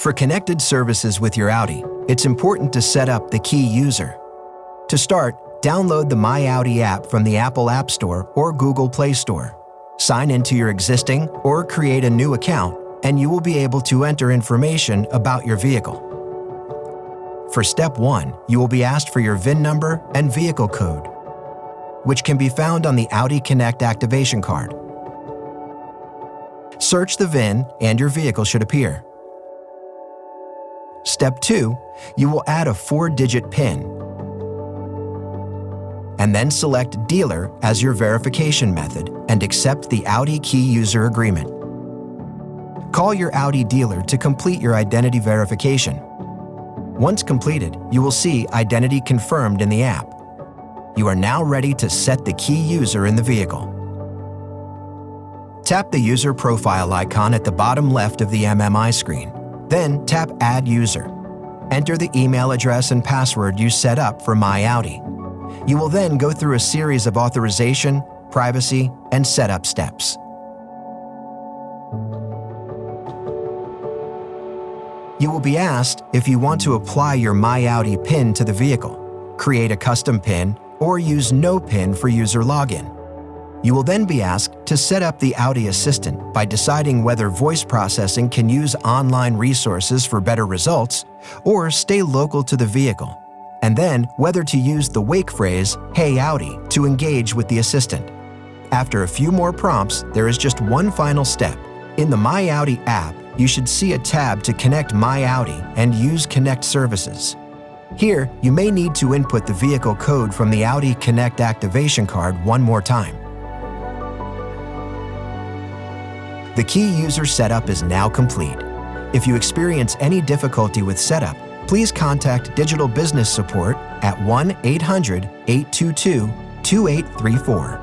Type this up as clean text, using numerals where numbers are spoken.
For connected services with your Audi, it's important to set up the key user. To start, download the My Audi app from the Apple App Store or Google Play Store. Sign into your existing or create a new account, and you will be able to enter information about your vehicle. For step 1, you will be asked for your VIN number and vehicle code, which can be found on the Audi Connect activation card. Search the VIN and your vehicle should appear. Step 2, you will add a 4-digit PIN, and then select Dealer as your verification method and accept the Audi Key User Agreement. Call your Audi dealer to complete your identity verification. Once completed, you will see Identity Confirmed in the app. You are now ready to set the key user in the vehicle. Tap the user profile icon at the bottom left of the MMI screen. Then tap Add User. Enter the email address and password you set up for My Audi. You will then go through a series of authorization, privacy, and setup steps. You will be asked if you want to apply your My Audi PIN to the vehicle, create a custom PIN, or use no PIN for user login. You will then be asked to set up the Audi Assistant by deciding whether voice processing can use online resources for better results or stay local to the vehicle, and then whether to use the wake phrase, "Hey Audi," to engage with the assistant. After a few more prompts, there is just one final step. In the My Audi app, you should see a tab to connect My Audi and use Connect services. Here, you may need to input the vehicle code from the Audi Connect activation card one more time. The key user setup is now complete. If you experience any difficulty with setup, please contact Digital Business Support at 1-800-822-2834.